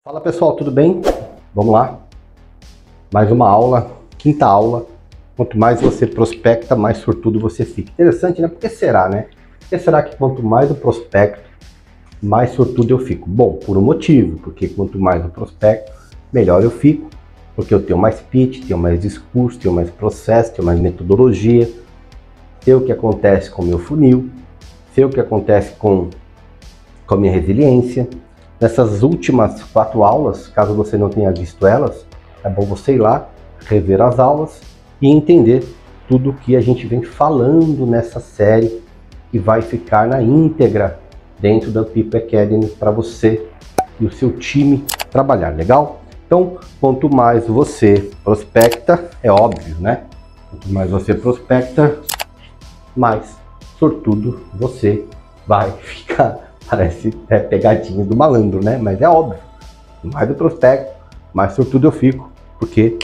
Fala pessoal, tudo bem? Vamos lá. Mais uma aula, quinta aula. Quanto mais você prospecta, mais sortudo você fica. Interessante, né? Por que será, né? Por que será que quanto mais eu prospecto, mais sortudo eu fico? Bom, por um motivo. Porque quanto mais eu prospecto, melhor eu fico. Porque eu tenho mais pitch, tenho mais discurso, tenho mais processo, tenho mais metodologia. Sei o que acontece com o meu funil. Sei o que acontece com a minha resiliência. Nessas últimas 4 aulas, caso você não tenha visto elas, é bom você ir lá, rever as aulas e entender tudo que a gente vem falando nessa série, que vai ficar na íntegra dentro da People Academy para você e o seu time trabalhar, legal? Então, quanto mais você prospecta, é óbvio, né? Quanto mais você prospecta, mais sortudo você vai ficar. Parece pegadinha do malandro, né? Mas é óbvio. Mais eu prospecto, mais sortudo eu fico, porque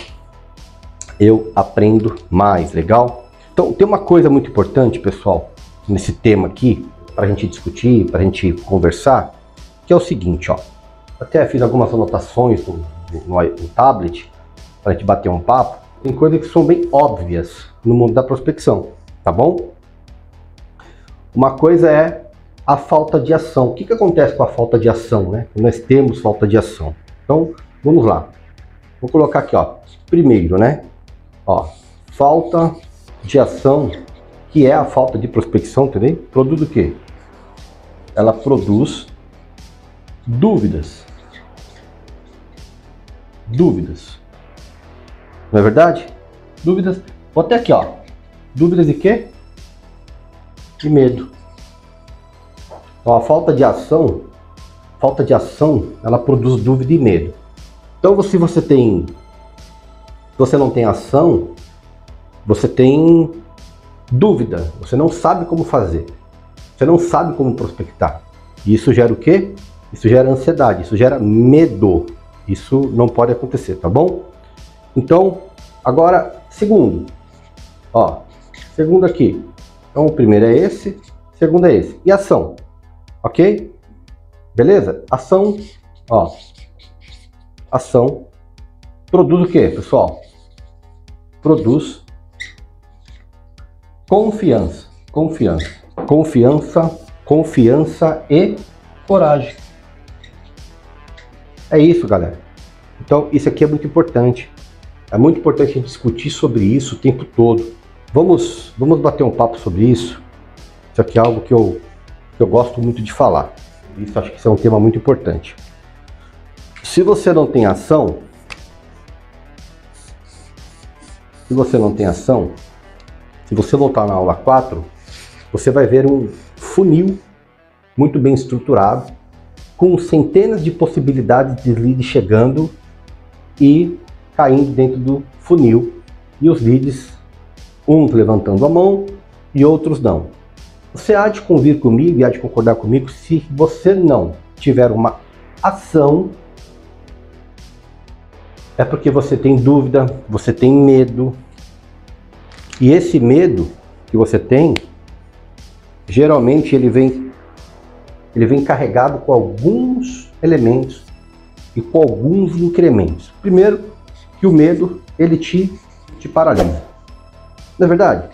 eu aprendo mais, legal? Então, tem uma coisa muito importante, pessoal, nesse tema aqui, para a gente discutir, para a gente conversar, que é o seguinte, ó. Até fiz algumas anotações no tablet, para a gente bater um papo. Tem coisas que são bem óbvias no mundo da prospecção, tá bom? Uma coisa é a falta de ação. O que acontece com a falta de ação, né? Nós temos falta de ação. Então, vamos lá. Vou colocar aqui, ó. Primeiro, né? Ó, falta de ação, que é a falta de prospecção, entendeu? Produz o quê? Ela produz dúvidas. Dúvidas. Não é verdade? Dúvidas. Vou até aqui, ó. Dúvidas de quê? De medo. Então, a falta de ação, ela produz dúvida e medo. Então, se você não tem ação, você tem dúvida, você não sabe como fazer, você não sabe como prospectar. E isso gera o quê? Isso gera ansiedade, isso gera medo. Isso não pode acontecer, tá bom? Então, agora, segundo. Ó, segundo aqui. Então, o primeiro é esse, o segundo é esse. E ação? Ok? Beleza? Ação, ó. Ação produz o que, pessoal? Produz confiança. Confiança e coragem. É isso, galera. Então, isso aqui é muito importante. É muito importante a gente discutir sobre isso o tempo todo. Vamos bater um papo sobre isso. Isso aqui é algo que eu gosto muito de falar. Isso, acho que isso é um tema muito importante. Se você não tem ação, se você voltar na aula 4, você vai ver um funil muito bem estruturado, com centenas de possibilidades de leads chegando e caindo dentro do funil, e os leads, uns levantando a mão e outros não. Você há de convir comigo e há de concordar comigo, se você não tiver uma ação, é porque você tem dúvida, você tem medo. E esse medo que você tem, geralmente ele vem carregado com alguns elementos e com alguns incrementos. Primeiro, que o medo, ele te paralisa. Não é verdade?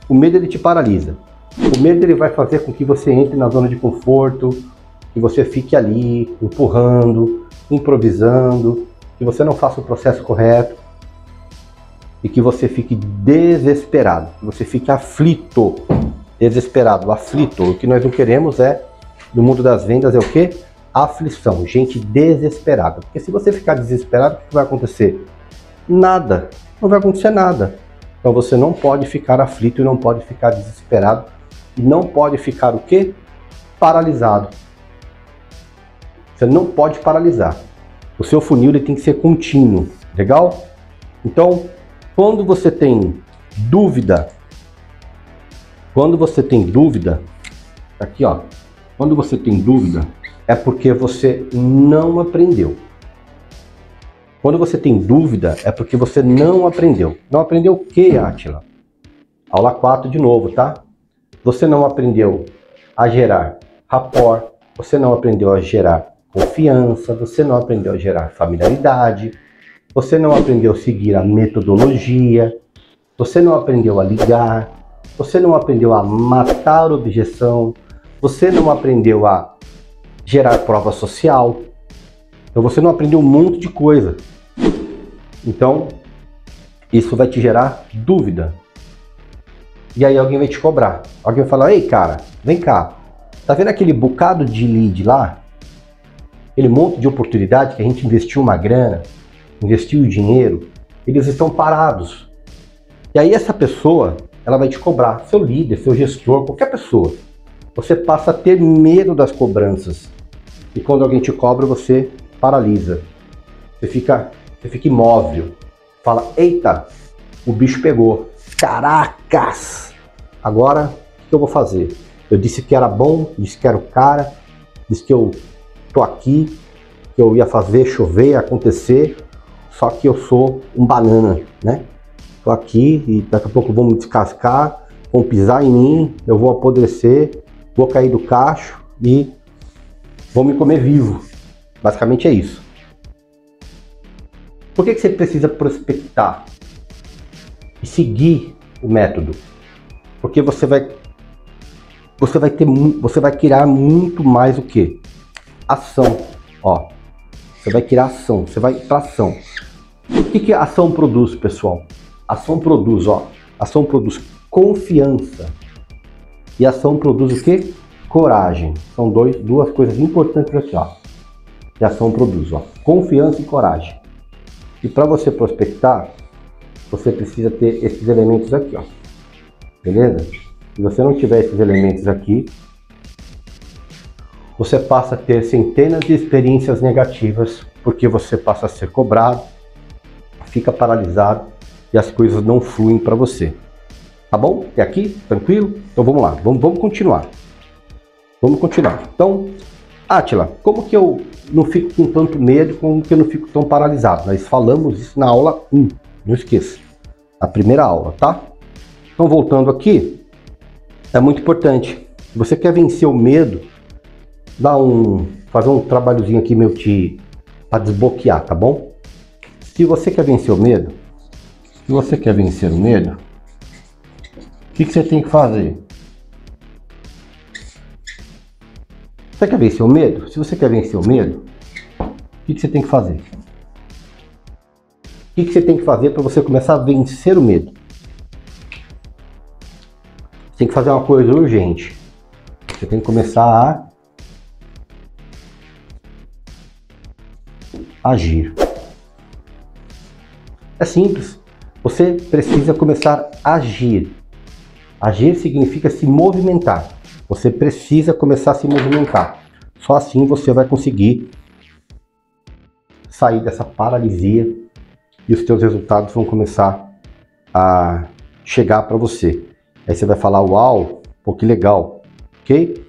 O medo, ele te paralisa. O medo, ele vai fazer com que você entre na zona de conforto, que você fique ali empurrando, improvisando, que você não faça o processo correto e que você fique desesperado, que você fique aflito, desesperado, aflito. O que nós não queremos no mundo das vendas, é o quê? Aflição, gente desesperada. Porque se você ficar desesperado, o que vai acontecer? Nada, não vai acontecer nada. Então você não pode ficar aflito e não pode ficar desesperado. E não pode ficar o quê? Paralisado. Você não pode paralisar. O seu funil, ele tem que ser contínuo, legal? Então, quando você tem dúvida, aqui ó, quando você tem dúvida, é porque você não aprendeu. Quando você tem dúvida, é porque você não aprendeu. Não aprendeu o quê, Átila? Aula 4 de novo, tá? Você não aprendeu a gerar rapport, você não aprendeu a gerar confiança, você não aprendeu a gerar familiaridade, você não aprendeu a seguir a metodologia, você não aprendeu a ligar, você não aprendeu a matar objeção, você não aprendeu a gerar prova social, então você não aprendeu um monte de coisa. Então, isso vai te gerar dúvida. E aí alguém vai te cobrar. Alguém vai falar, ei cara, vem cá, tá vendo aquele bocado de lead lá? Aquele monte de oportunidade que a gente investiu uma grana, investiu dinheiro, eles estão parados. E aí essa pessoa, ela vai te cobrar, seu líder, seu gestor, qualquer pessoa. Você passa a ter medo das cobranças. E quando alguém te cobra, você paralisa. Você fica imóvel. Fala, eita, o bicho pegou. Caracas! Agora, o que eu vou fazer? Eu disse que era bom, disse que era o cara, disse que eu tô aqui, que eu ia fazer chover, acontecer, só que eu sou um banana, né? Tô aqui e daqui a pouco vão me descascar, vão pisar em mim, eu vou apodrecer, vou cair do cacho e vão me comer vivo. Basicamente é isso. Por que você precisa prospectar e seguir o método? Porque você vai criar muito mais o que? Ação. Ó, você vai criar ação, você vai para ação. O que a ação produz, pessoal? Ação produz, ó, ação produz confiança e ação produz o que? Coragem. São duas coisas importantes aqui, ó. Que a ação produz, ó, confiança e coragem. E para você prospectar, você precisa ter esses elementos aqui, ó. Beleza? Se você não tiver esses elementos aqui, você passa a ter centenas de experiências negativas, porque você passa a ser cobrado, fica paralisado e as coisas não fluem para você. Tá bom? Até aqui? Tranquilo? Então vamos lá, vamos continuar. Vamos continuar. Então, Átila, como que eu não fico com tanto medo, como que eu não fico tão paralisado? Nós falamos isso na aula 1, não esqueça. A primeira aula, tá? Então, voltando aqui, é muito importante. Se você quer vencer o medo, fazer um trabalhozinho aqui meu para desbloquear, tá bom? Se você quer vencer o medo, o que você tem que fazer? Você quer vencer o medo? Se você quer vencer o medo, o que você tem que fazer? O que você tem que fazer para você começar a vencer o medo? Você tem que fazer uma coisa urgente. Você tem que começar a agir. É simples. Você precisa começar a agir. Agir significa se movimentar. Você precisa começar a se movimentar. Só assim você vai conseguir sair dessa paralisia e os seus resultados vão começar a chegar para você. Aí você vai falar, uau, pô, que legal, ok?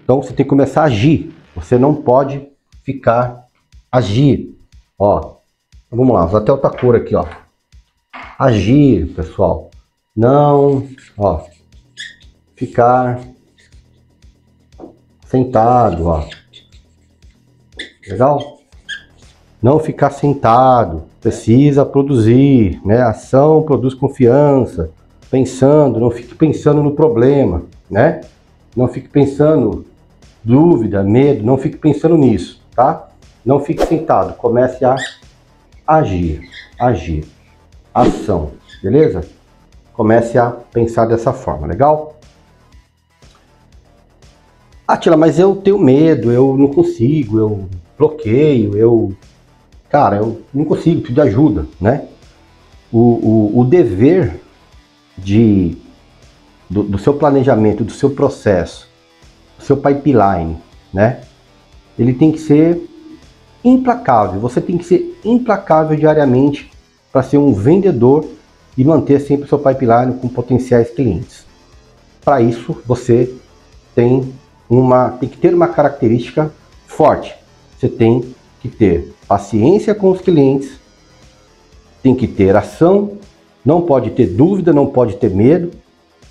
Então você tem que começar a agir. Você não pode ficar agir. Ó, vamos lá, vou até outra cor aqui, ó. Agir, pessoal. Não, ó, ficar sentado, ó. Legal? Não ficar sentado, precisa produzir, né? Ação produz confiança. Pensando, não fique pensando no problema, né? Não fique pensando dúvida, medo, não fique pensando nisso, tá? Não fique sentado, comece a agir, ação, beleza? Comece a pensar dessa forma, legal? Átila, mas eu tenho medo, eu não consigo, eu bloqueio, cara, eu não consigo, preciso de ajuda, né? O dever do seu planejamento, do seu processo, do seu pipeline, né? Ele tem que ser implacável, você tem que ser implacável diariamente para ser um vendedor e manter sempre o seu pipeline com potenciais clientes. Para isso, você tem que ter uma característica forte. Você tem que ter paciência com os clientes, tem que ter ação, não pode ter dúvida, não pode ter medo,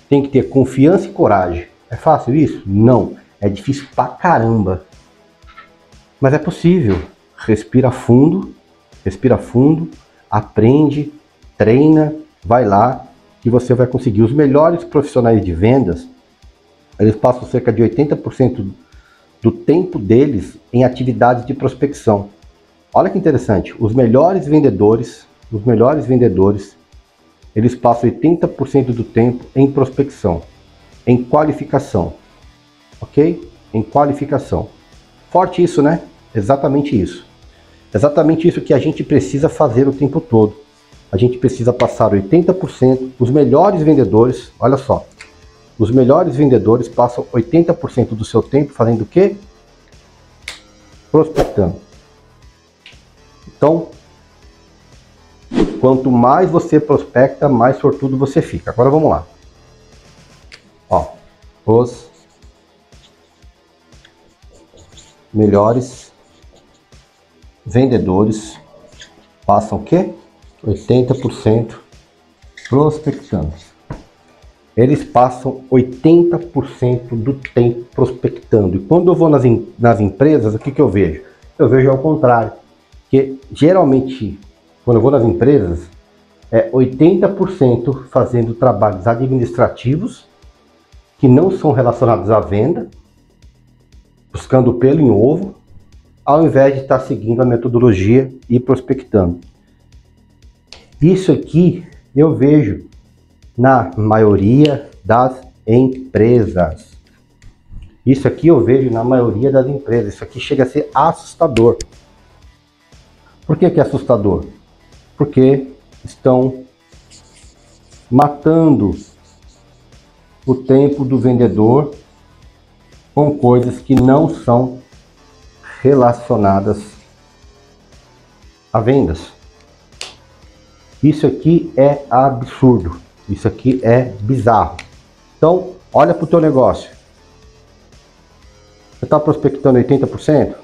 tem que ter confiança e coragem. É fácil isso? Não. É difícil pra caramba. Mas é possível. Respira fundo, aprende, treina, vai lá que você vai conseguir. Os melhores profissionais de vendas, eles passam cerca de 80% do tempo deles em atividades de prospecção. Olha que interessante, os melhores vendedores, eles passam 80% do tempo em prospecção, em qualificação, ok? Em qualificação. Forte isso, né? Exatamente isso. Exatamente isso que a gente precisa fazer o tempo todo. A gente precisa passar 80%, os melhores vendedores, olha só, os melhores vendedores passam 80% do seu tempo fazendo o quê? Prospectando. Então, quanto mais você prospecta, mais sortudo você fica. Agora vamos lá. Ó, os melhores vendedores passam o quê? 80% prospectando. Eles passam 80% do tempo prospectando. E quando eu vou nas empresas, o que eu vejo? Eu vejo ao contrário. Que geralmente, quando eu vou nas empresas, é 80% fazendo trabalhos administrativos que não são relacionados à venda, buscando pelo em ovo, ao invés de estar seguindo a metodologia e prospectando. Isso aqui eu vejo na maioria das empresas. Isso aqui eu vejo na maioria das empresas. Isso aqui chega a ser assustador. Por que é assustador? Porque estão matando o tempo do vendedor com coisas que não são relacionadas a vendas. Isso aqui é absurdo. Isso aqui é bizarro. Então, olha para o teu negócio. Você está prospectando 80%?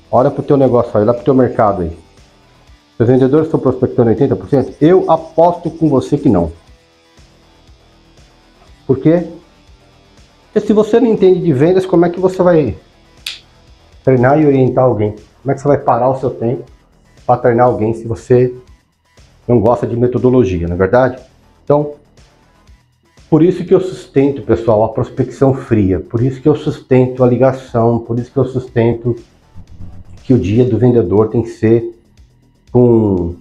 Olha para o teu negócio, olha para o teu mercado aí. Os vendedores estão prospectando 80%? Eu aposto com você que não. Por quê? Porque se você não entende de vendas, como é que você vai treinar e orientar alguém? Como é que você vai parar o seu tempo para treinar alguém se você não gosta de metodologia, não é verdade? Então, por isso que eu sustento, pessoal, a prospecção fria. Por isso que eu sustento a ligação. Por isso que eu sustento que o dia do vendedor tem que ser com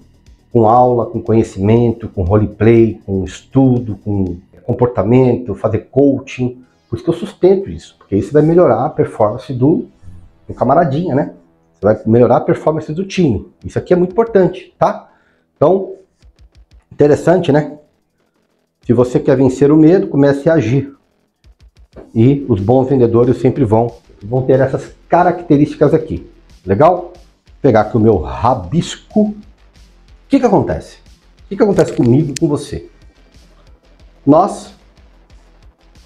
aula, com conhecimento, com roleplay, com estudo, com comportamento, fazer coaching. Por isso que eu sustento isso, porque isso vai melhorar a performance do camaradinha, né? Você vai melhorar a performance do time. Isso aqui é muito importante, tá? Então, interessante, né? Se você quer vencer o medo, comece a agir. E os bons vendedores sempre vão ter essas características aqui. Legal? Vou pegar aqui o meu rabisco. O que acontece? O que acontece comigo e com você? Nós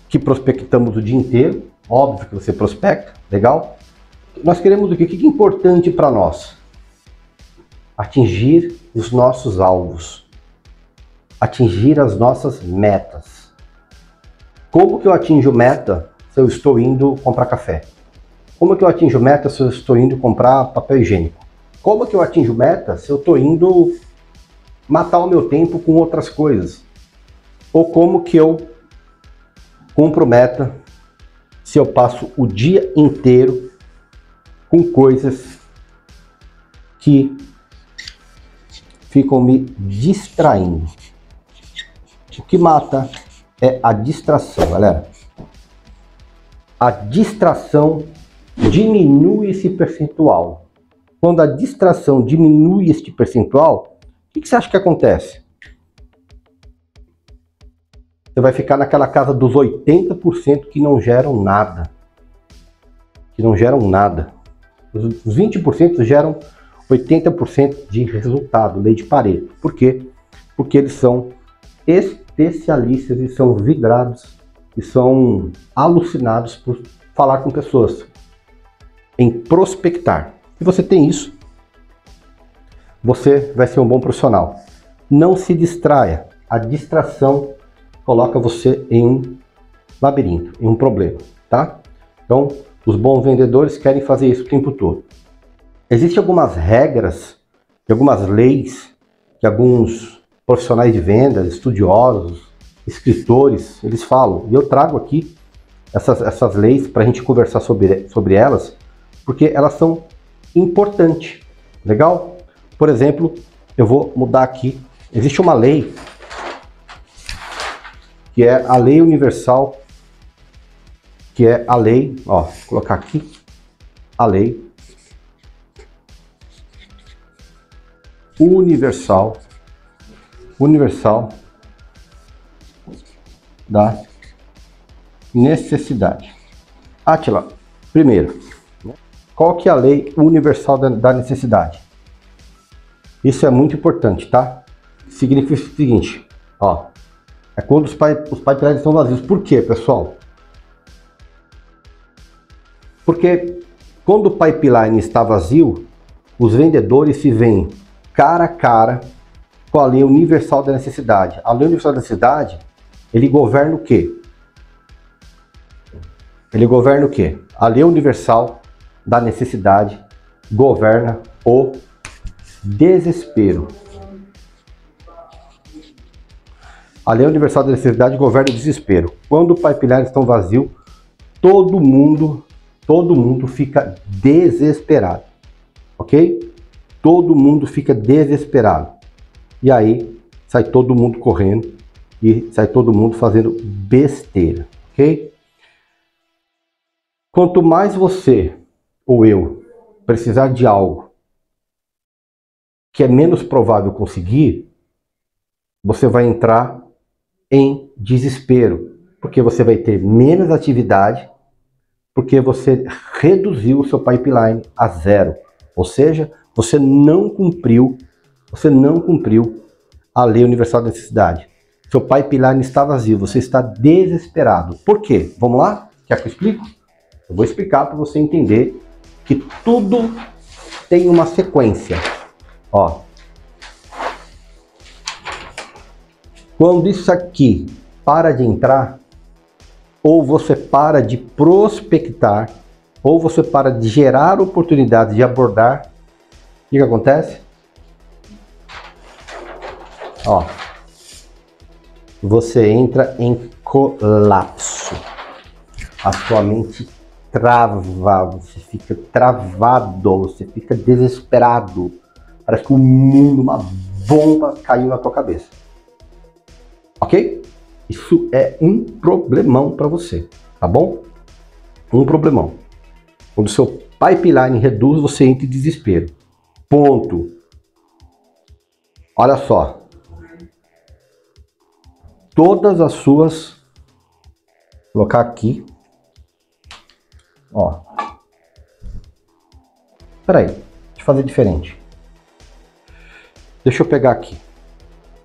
que prospectamos o dia inteiro, óbvio que você prospecta, legal? Nós queremos o quê? O que é importante para nós? Atingir os nossos alvos. Atingir as nossas metas. Como que eu atinjo meta se eu estou indo comprar café? Como que eu atinjo meta se eu estou indo comprar papel higiênico? Como que eu atinjo meta se eu estou indo matar o meu tempo com outras coisas? Ou como que eu cumpro meta se eu passo o dia inteiro com coisas que ficam me distraindo? O que mata é a distração, galera. A distração diminui esse percentual. Quando a distração diminui este percentual, o que você acha que acontece? Você vai ficar naquela casa dos 80% que não geram nada. Que não geram nada. Os 20% geram 80% de resultado, lei de Pareto. Por quê? Porque eles são especialistas e são vidrados e são alucinados por falar com pessoas, em prospectar. Se você tem isso, você vai ser um bom profissional. Não se distraia. A distração coloca você em um labirinto, em um problema, tá? Então, Os bons vendedores querem fazer isso o tempo todo. Existem algumas regras e algumas leis que alguns profissionais de vendas, estudiosos, escritores, eles falam. E eu trago aqui essas leis para a gente conversar sobre elas, porque elas são importantes. Legal? Por exemplo, eu vou mudar aqui. Existe uma lei que é a lei universal, que é a lei, ó, vou colocar aqui, a lei universal da necessidade. Átila, primeiro, qual que é a lei universal da necessidade? Isso é muito importante, tá? Significa o seguinte, ó, é quando os pipelines estão vazios. Por quê, pessoal? Porque quando o pipeline está vazio, os vendedores se veem cara a cara com a lei universal da necessidade. A lei universal da necessidade, ele governa o quê? Ele governa o quê? A lei universal da necessidade governa o desespero. A lei universal da necessidade governa o desespero. Quando os pipelines estão vazios, todo mundo fica desesperado, ok? Todo mundo fica desesperado. E aí, sai todo mundo correndo e sai todo mundo fazendo besteira, ok? Quanto mais você ou eu precisar de algo que é menos provável conseguir, você vai entrar em desespero, porque você vai ter menos atividade, porque você reduziu o seu pipeline a zero, ou seja, você não cumpriu a lei universal da necessidade. Seu pipeline está vazio, você está desesperado. Por quê? Vamos lá? Quer que eu explique? Eu vou explicar para você entender que tudo tem uma sequência. Ó, quando isso aqui para de entrar, ou você para de prospectar, ou você para de gerar oportunidades de abordar, o que acontece? Ó, você entra em colapso. A sua mente trava, você fica travado, você fica desesperado. Parece que o mundo, uma bomba caiu na tua cabeça. Ok? Isso é um problemão para você, tá bom? Um problemão. Quando o seu pipeline reduz, você entra em desespero. Ponto. Olha só. Todas as suas... Vou colocar aqui. Ó. Espera aí. Deixa eu fazer diferente. Deixa eu pegar aqui.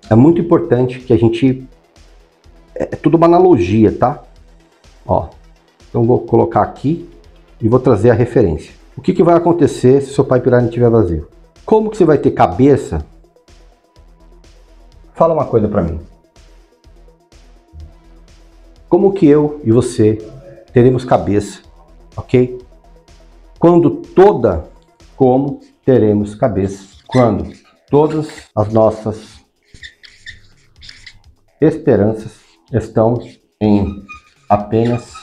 É muito importante que a gente... É tudo uma analogia, tá? Ó. Então vou colocar aqui e vou trazer a referência. O que vai acontecer se o seu pipeline estiver vazio? Como que você vai ter cabeça? Fala uma coisa para mim. Como que eu e você teremos cabeça, ok? Como teremos cabeça? Quando todas as nossas esperanças estão em apenas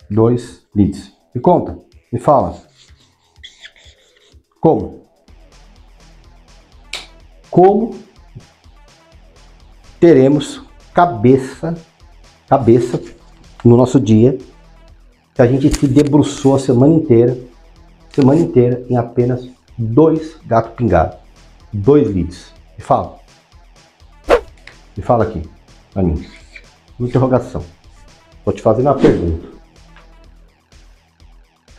2 leads. Me conta, me fala. Como? Como teremos cabeça no nosso dia que a gente se debruçou a semana inteira em apenas 2 gatos pingados, 2 leads. Me fala. Me fala aqui, pra mim. Uma interrogação. Vou te fazer uma pergunta.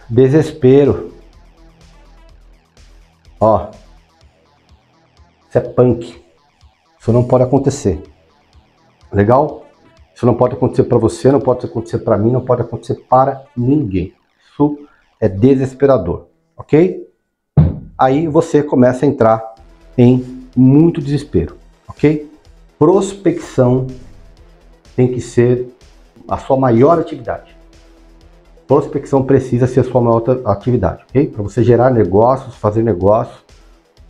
Desespero. Ó. Isso é punk. Isso não pode acontecer. Legal? Isso não pode acontecer para você, não pode acontecer para mim, não pode acontecer para ninguém. Isso é desesperador, ok? Aí você começa a entrar em muito desespero, ok? Prospecção tem que ser a sua maior atividade. prospecção precisa ser a sua maior atividade, ok? Para você gerar negócios, fazer negócios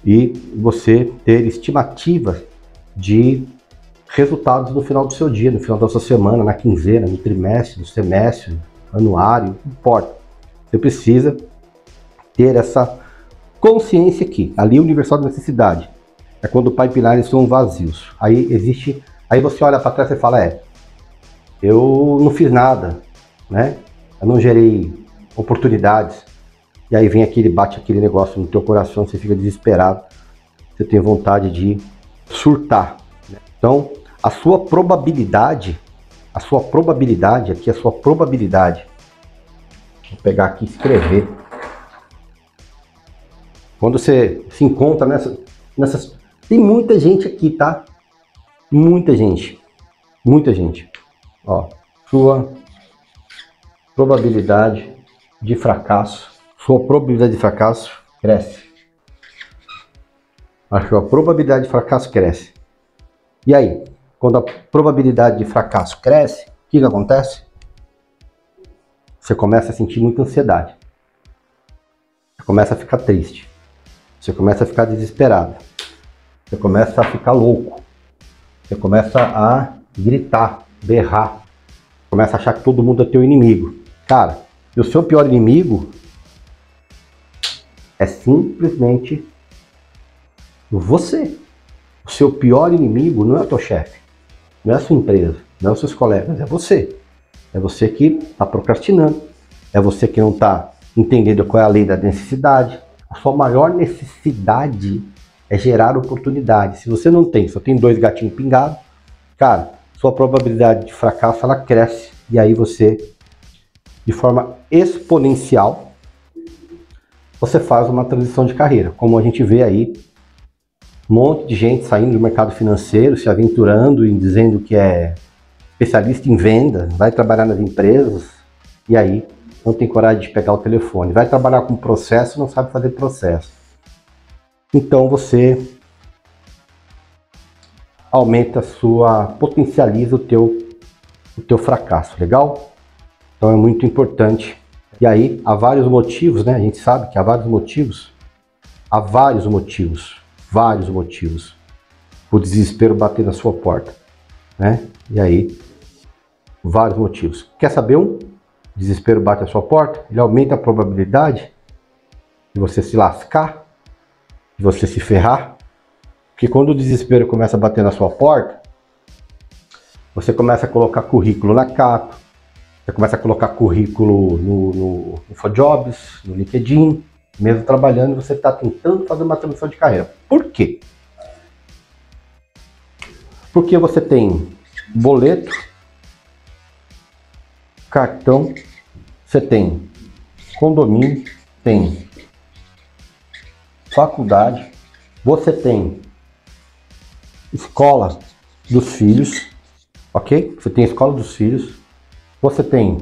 e você ter estimativas de resultados no final do seu dia, no final da sua semana, na quinzena, no trimestre, no semestre, anuário, não importa. Você precisa ter essa consciência aqui. Ali, universal da necessidade. É quando o pipelines estão vazios. Aí existe. Aí você olha para trás e fala, eu não fiz nada, né? Eu não gerei oportunidades. E aí vem bate aquele negócio no teu coração, você fica desesperado. Você tem vontade de surtar. Né? Então, a sua probabilidade, vou pegar aqui e escrever. Quando você se encontra nessas... Tem muita gente aqui, tá? Muita gente. Ó, sua probabilidade de fracasso. Sua probabilidade de fracasso cresce. A sua probabilidade de fracasso cresce. E aí, quando a probabilidade de fracasso cresce, o que acontece? Você começa a sentir muita ansiedade. Você começa a ficar triste. Você começa a ficar desesperado. Você começa a ficar louco. Você começa a gritar, berrar. Começa a achar que todo mundo é teu inimigo. Cara, e o seu pior inimigo é simplesmente você. O seu pior inimigo não é o teu chefe, não é a sua empresa, não é os seus colegas, é você. É você que está procrastinando, é você que não está entendendo qual é a lei da necessidade. A sua maior necessidade é gerar oportunidade. Se você não tem, só tem 2 gatinhos pingados, cara, sua probabilidade de fracasso ela cresce e aí você, de forma exponencial, você faz uma transição de carreira, como a gente vê aí. Um monte de gente saindo do mercado financeiro, se aventurando e dizendo que é especialista em venda, vai trabalhar nas empresas e aí não tem coragem de pegar o telefone. Vai trabalhar com processo, não sabe fazer processo. Então você potencializa o teu fracasso, legal? Então é muito importante. E aí há vários motivos, né? A gente sabe que há vários motivos o desespero bater na sua porta, né? E aí, vários motivos. Quer saber um? O desespero bate na sua porta, ele aumenta a probabilidade de você se lascar, de você se ferrar, porque quando o desespero começa a bater na sua porta, você começa a colocar currículo na Cato, você começa a colocar currículo no InfoJobs, no LinkedIn, mesmo trabalhando, você está tentando fazer uma transição de carreira. Por quê? Porque você tem boleto, cartão, você tem condomínio, tem faculdade, você tem escola dos filhos, ok? Você tem escola dos filhos, você tem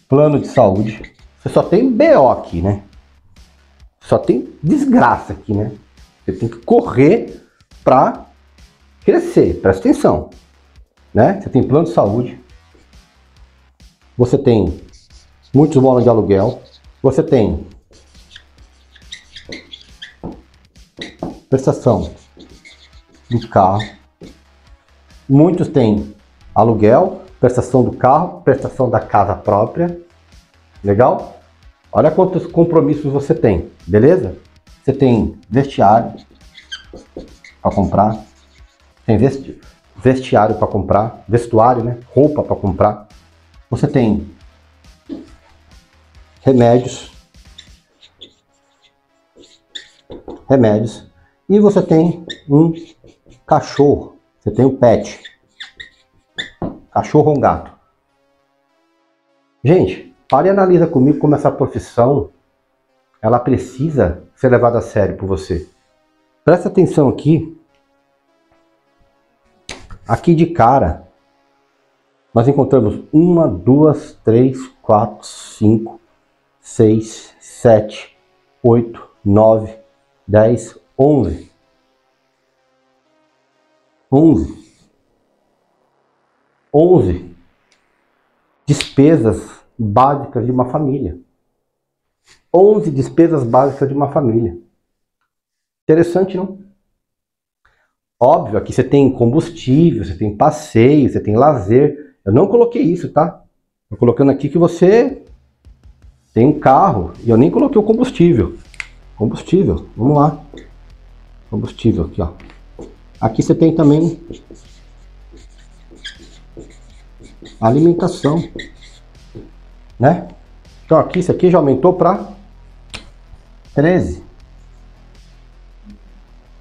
plano de saúde, você só tem BO aqui, né? Só tem desgraça aqui, né? Você tem que correr para crescer, presta atenção, né? Você tem plano de saúde, você tem muitos bônus de aluguel, você tem prestação do carro, muitos têm aluguel, prestação do carro, prestação da casa própria, legal? Olha quantos compromissos você tem, beleza? Você tem vestiário para comprar, tem vestiário para comprar, vestuário, né? Roupa para comprar. Você tem remédios, e você tem um cachorro, você tem um pet, cachorro ou um gato. Gente, pare e analisa comigo como essa profissão, ela precisa ser levada a sério por você. Presta atenção aqui. Aqui de cara, nós encontramos 1, 2, 3, 4, 5, 6, 7, 8, 9, 10, 11. 11 despesas básicas de uma família. 11 despesas básicas de uma família. Interessante, não? Óbvio, aqui você tem combustível, você tem passeio, você tem lazer. Eu não coloquei isso, tá? Estou colocando aqui que você tem um carro e eu nem coloquei o combustível. Combustível, vamos lá. Combustível aqui, ó. Aqui você tem também alimentação, né? Então aqui, isso aqui já aumentou para 13.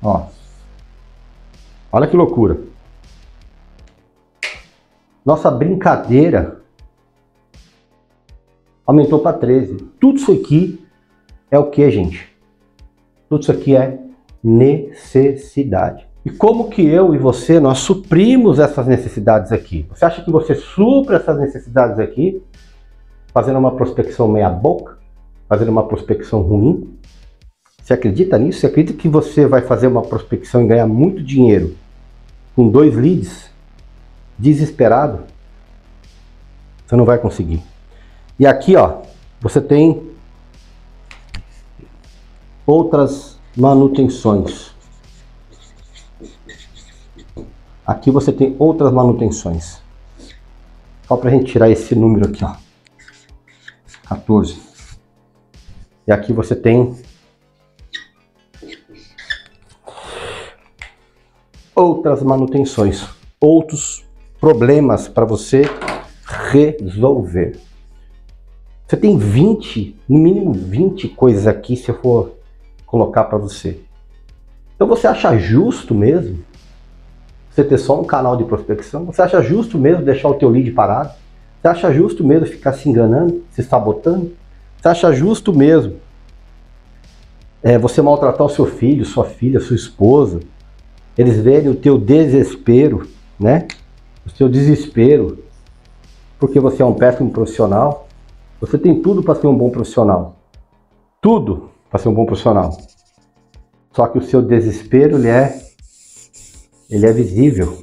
Ó. Olha que loucura. Nossa brincadeira aumentou para 13. Tudo isso aqui é o que, gente? Tudo isso aqui é necessidade. E como que eu e você, nós suprimos essas necessidades aqui? Você acha que você supre essas necessidades aqui fazendo uma prospecção meia boca? Fazendo uma prospecção ruim? Você acredita nisso? Você acredita que você vai fazer uma prospecção e ganhar muito dinheiro com 2 leads? Desesperado? Você não vai conseguir. E aqui, ó, você tem outras manutenções. Aqui você tem outras manutenções. Só para a gente tirar esse número aqui, ó. 14. E aqui você tem outras manutenções, outros problemas para você resolver. Você tem 20, no mínimo 20 coisas aqui se eu for colocar para você. Então você acha justo mesmo você ter só um canal de prospecção? Você acha justo mesmo deixar o teu lead parado? Você acha justo mesmo ficar se enganando, se sabotando? Você acha justo mesmo você maltratar o seu filho, sua filha, sua esposa? Eles verem o teu desespero, né? O seu desespero, porque você é um péssimo profissional. Você tem tudo para ser um bom profissional. Tudo para ser um bom profissional. Só que o seu desespero, ele é visível.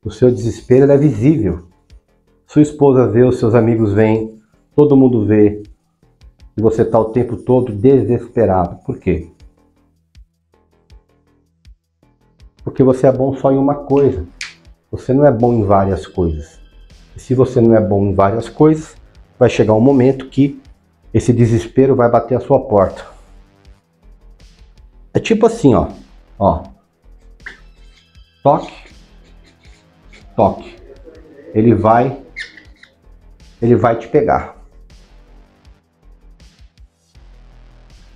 O seu desespero, ele é visível. Sua esposa vê, os seus amigos veem, todo mundo vê. E você está o tempo todo desesperado. Por quê? Porque você é bom só em uma coisa. Você não é bom em várias coisas. E se você não é bom em várias coisas, vai chegar um momento que esse desespero vai bater a sua porta. É tipo assim, ó. Ó. Toque. Toque. Ele vai te pegar.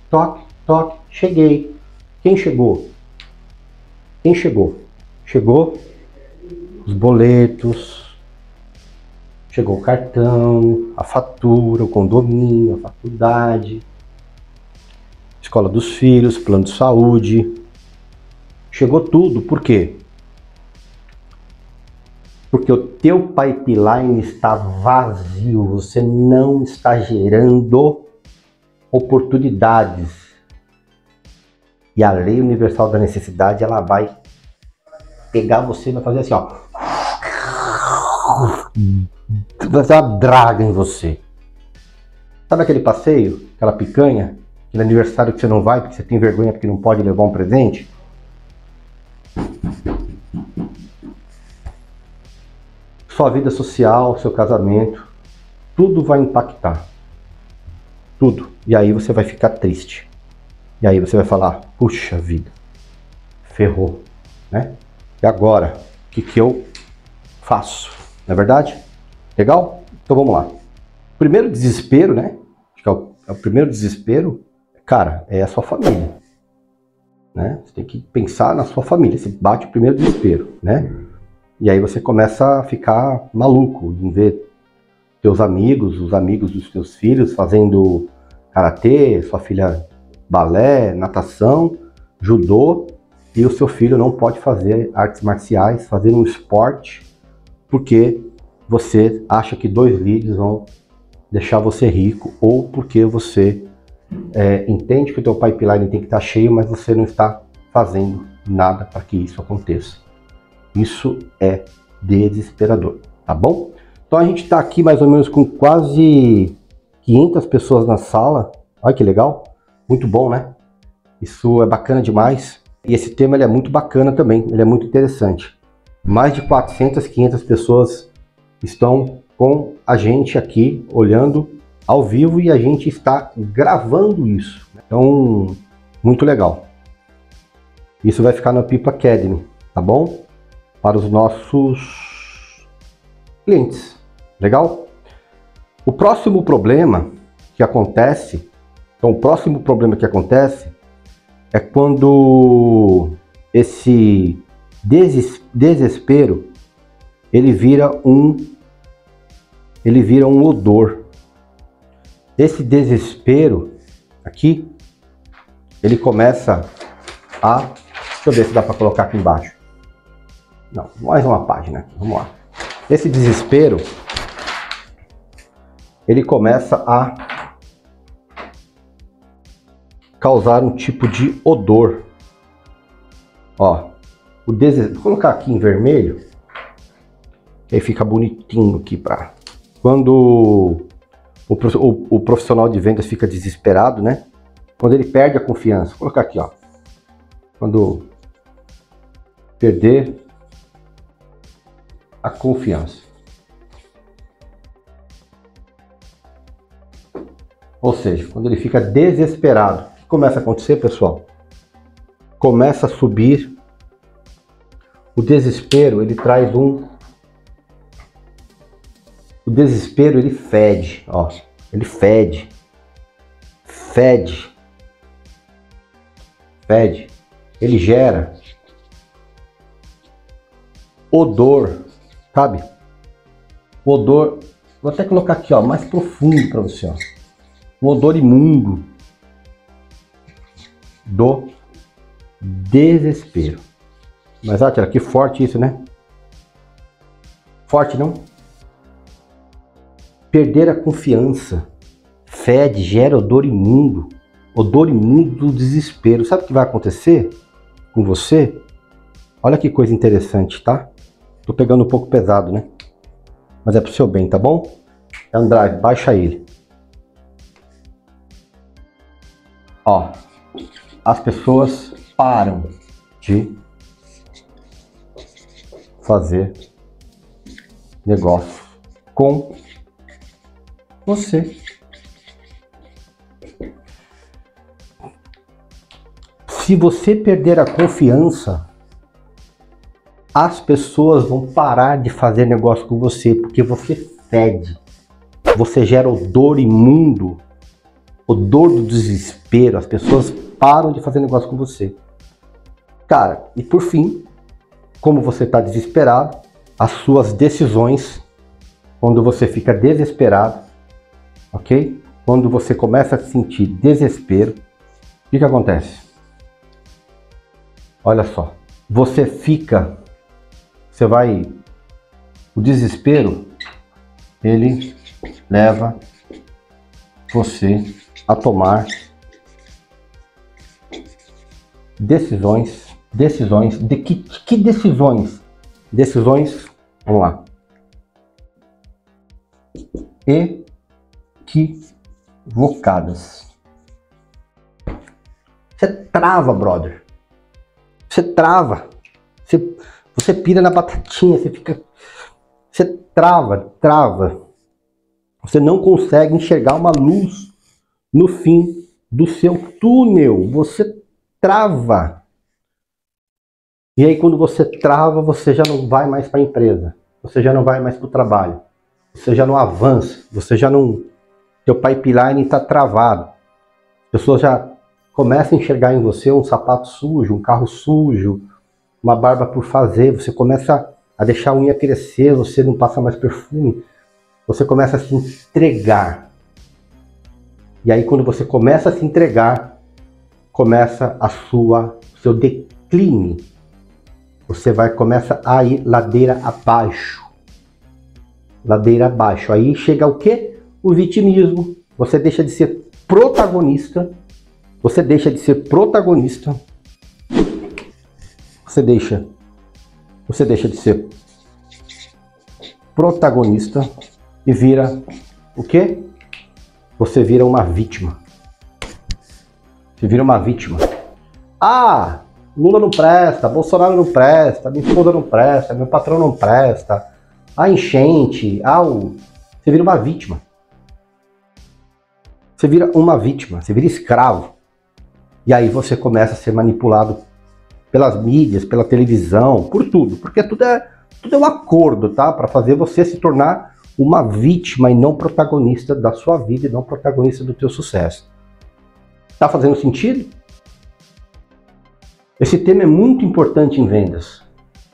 Toque, toque. Cheguei. Quem chegou? Quem chegou? Chegou os boletos, chegou o cartão, a fatura, o condomínio, a faculdade, escola dos filhos, plano de saúde. Chegou tudo. Por quê? Porque o teu pipeline está vazio. Você não está gerando oportunidades. E a lei universal da necessidade, ela vai pegar você e vai fazer assim, ó. Vai fazer uma draga em você. Sabe aquele passeio? Aquela picanha? Aquele aniversário que você não vai porque você tem vergonha porque não pode levar um presente? Sua vida social, seu casamento, tudo vai impactar. Tudo. E aí você vai ficar triste. E aí você vai falar, puxa vida, ferrou, né? E agora, o que eu faço? Não é verdade? Legal? Então vamos lá. Primeiro desespero, né? Acho que é o primeiro desespero, cara, é a sua família. Né? Você tem que pensar na sua família. Você bate o primeiro desespero, né? E aí você começa a ficar maluco em ver teus amigos, os amigos dos teus filhos fazendo karatê, sua filha balé, natação, judô, e o seu filho não pode fazer artes marciais, fazer um esporte, porque você acha que 2 leads vão deixar você rico, ou porque você entende que o teu pipeline tem que estar cheio, mas você não está fazendo nada para que isso aconteça. Isso é desesperador, tá bom? Então a gente está aqui mais ou menos com quase 500 pessoas na sala. Olha que legal, muito bom, né? Isso é bacana demais. E esse tema ele é muito bacana também, ele é muito interessante. Mais de 400, 500 pessoas estão com a gente aqui, olhando ao vivo, e a gente está gravando isso. Então, muito legal. Isso vai ficar na Pipa Academy, tá bom? Para os nossos clientes. Legal? O próximo problema que acontece, então o próximo problema que acontece é quando esse desespero ele vira um odor. Esse desespero aqui, ele começa a... Deixa eu ver se dá para colocar aqui embaixo. Não, mais uma página aqui, vamos lá. Esse desespero, ele começa a causar um tipo de odor. Ó, vou colocar aqui em vermelho, que aí fica bonitinho aqui para... Quando o profissional de vendas fica desesperado, né? Quando ele perde a confiança. Vou colocar aqui, ó. Quando perder a confiança. Ou seja, quando ele fica desesperado. O que começa a acontecer, pessoal? Começa a subir o desespero, ele traz o desespero, ele fede, ó. Ele fede. Ele gera odor, sabe? O odor, vou até colocar aqui, ó, mais profundo para você, ó. Um odor imundo do desespero. Mas, Átila, que forte isso, né? Forte, não? Perder a confiança. Fede, gera odor imundo do desespero. Sabe o que vai acontecer com você? Olha que coisa interessante, tá? Tô pegando um pouco pesado, né? Mas é pro seu bem, tá bom? Android, baixa ele. Ó, as pessoas param de fazer negócio com você. Se você perder a confiança, as pessoas vão parar de fazer negócio com você, porque você fede. Você gera odor imundo, odor do desespero. As pessoas param de fazer negócio com você. Cara, e por fim, como você está desesperado, as suas decisões, quando você fica desesperado, ok? Quando você começa a sentir desespero, o que acontece? Olha só, o desespero, ele leva você a tomar decisões, de que decisões? Decisões, vamos lá, equivocadas. Você trava, brother. Você trava. Você pira na batatinha, você trava. Você não consegue enxergar uma luz no fim do seu túnel. Você trava. E aí quando você trava, você já não vai mais para a empresa. Você já não vai mais para o trabalho. Você já não avança. Você já não... Seu pipeline está travado. As pessoas já começam a enxergar em você um sapato sujo, um carro sujo, uma barba por fazer. Você começa a deixar a unha crescer, você não passa mais perfume. Você começa a se entregar. E aí quando você começa a se entregar, começa o seu declínio. Você começa a ir ladeira abaixo. Ladeira abaixo. Aí chega o quê? O vitimismo. Você deixa de ser protagonista. Você deixa de ser protagonista. Você deixa de ser protagonista e vira o quê? Você vira uma vítima. Você vira uma vítima. Ah, Lula não presta, Bolsonaro não presta, minha esposa não presta, meu patrão não presta, a enchente, você vira uma vítima. Você vira uma vítima, você vira escravo. E aí você começa a ser manipulado pelas mídias, pela televisão, por tudo. Porque tudo é um acordo, tá? Para fazer você se tornar uma vítima e não protagonista da sua vida e não protagonista do teu sucesso. Tá fazendo sentido? Esse tema é muito importante em vendas.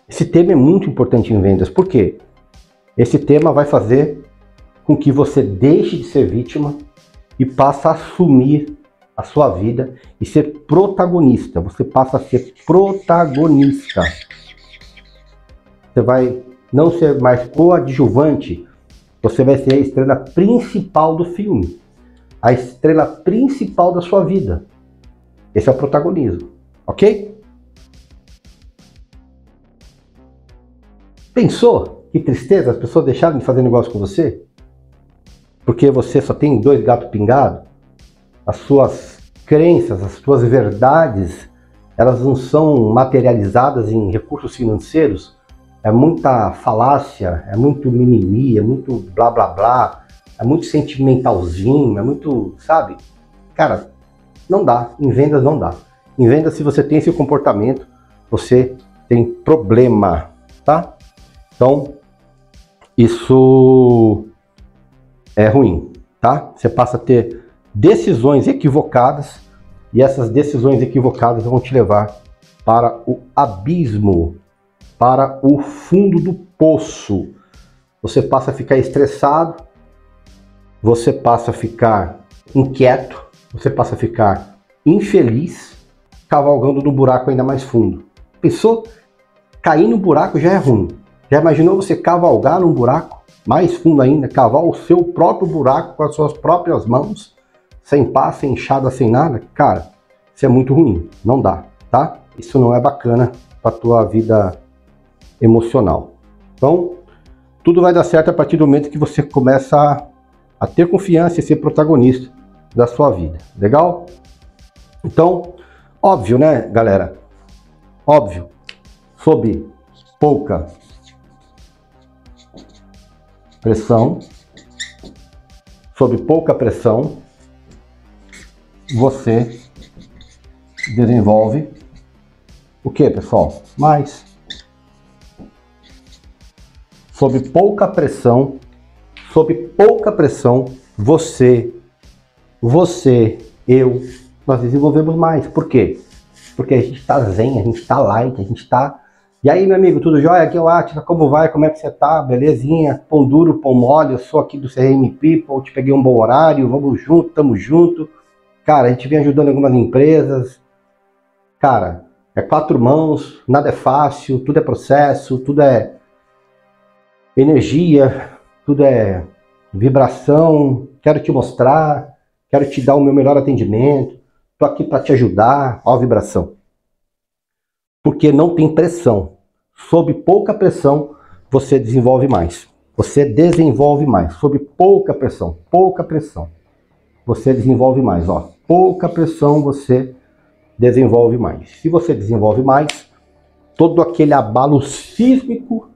Esse tema é muito importante em vendas. Por quê? Esse tema vai fazer com que você deixe de ser vítima e passe a assumir a sua vida e ser protagonista. Você passa a ser protagonista. Você vai não ser mais coadjuvante, você vai ser a estrela principal do filme. A estrela principal da sua vida. Esse é o protagonismo, ok? Pensou? Que tristeza as pessoas deixaram de fazer negócio com você? Porque você só tem 2 gatos pingados? As suas crenças, as suas verdades, elas não são materializadas em recursos financeiros? É muita falácia, é muito mimimi, é muito blá blá blá, é muito sentimentalzinho, é muito, sabe? Cara, não dá, em vendas não dá. Em vendas, se você tem esse comportamento, você tem problema, tá? Então, isso é ruim, tá? Você passa a ter decisões equivocadas e essas decisões equivocadas vão te levar para o abismo, para o fundo do poço. Você passa a ficar estressado, você passa a ficar inquieto, você passa a ficar infeliz, cavalgando no buraco ainda mais fundo. Pensou? Cair no buraco já é ruim. Já imaginou você cavalgar num buraco mais fundo ainda, cavar o seu próprio buraco com as suas próprias mãos, sem pá, sem enxada, sem nada? Cara, isso é muito ruim, não dá, tá? Isso não é bacana para tua vida emocional. Então, tudo vai dar certo a partir do momento que você começa a ter confiança e ser protagonista da sua vida. Legal? Então, óbvio, né, galera? Óbvio, sob pouca pressão, você desenvolve o que, pessoal? Mais. Sob pouca pressão, eu, nós desenvolvemos mais. Por quê? Porque a gente está zen, a gente está light, a gente está... E aí, meu amigo, tudo jóia? Aqui é o Atila, como vai? Como é que você tá? Belezinha? Pão duro, pão mole, eu sou aqui do CRM People, te peguei um bom horário, vamos junto, tamo junto. Cara, a gente vem ajudando algumas empresas. Cara, é 4 mãos, nada é fácil, tudo é processo, tudo é energia, tudo é vibração. Quero te mostrar, quero te dar o meu melhor atendimento, tô aqui para te ajudar. Ó a vibração. Porque não tem pressão. Sob pouca pressão, você desenvolve mais. Você desenvolve mais. Sob pouca pressão, você desenvolve mais. Ó, pouca pressão, você desenvolve mais. Se você desenvolve mais, todo aquele abalo sísmico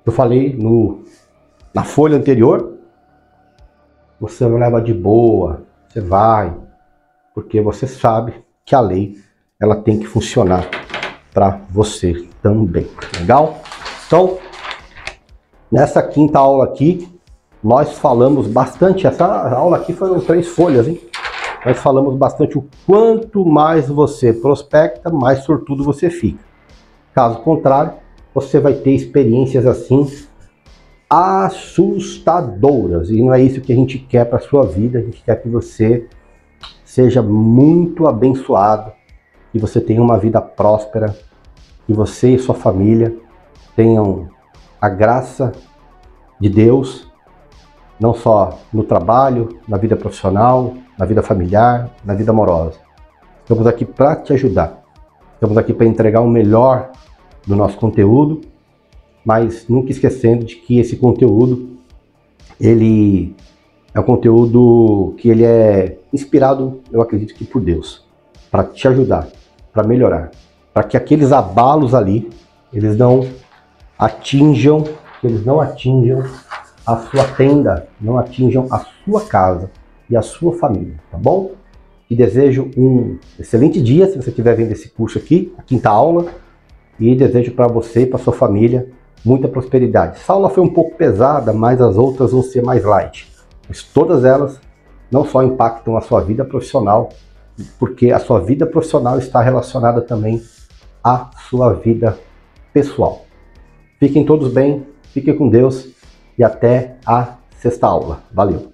que eu falei na folha anterior, você leva de boa, você vai, porque você sabe que a lei ela tem que funcionar para você também. Legal? Então, nessa quinta aula aqui, nós falamos bastante. Essa aula aqui foram 3 folhas, hein? Nós falamos bastante o quanto mais você prospecta, mais sortudo você fica. Caso contrário, você vai ter experiências assim assustadoras. E não é isso que a gente quer para sua vida. A gente quer que você seja muito abençoado, que você tenha uma vida próspera, que você e sua família tenham a graça de Deus, não só no trabalho, na vida profissional, na vida familiar, na vida amorosa. Estamos aqui para te ajudar. Estamos aqui para entregar o melhor do nosso conteúdo mas nunca esquecendo de que esse conteúdo, ele é um conteúdo que ele é inspirado, eu acredito que por Deus, para te ajudar, para melhorar, para que aqueles abalos ali, eles não atinjam a sua tenda, não atinjam a sua casa e a sua família, tá bom? Te desejo um excelente dia se você estiver vendo esse curso aqui, a 5ª aula, e desejo para você e para sua família muita prosperidade. Essa aula foi um pouco pesada, mas as outras vão ser mais light. Mas todas elas não só impactam a sua vida profissional, porque a sua vida profissional está relacionada também à sua vida pessoal. Fiquem todos bem, fiquem com Deus e até a 6ª aula. Valeu!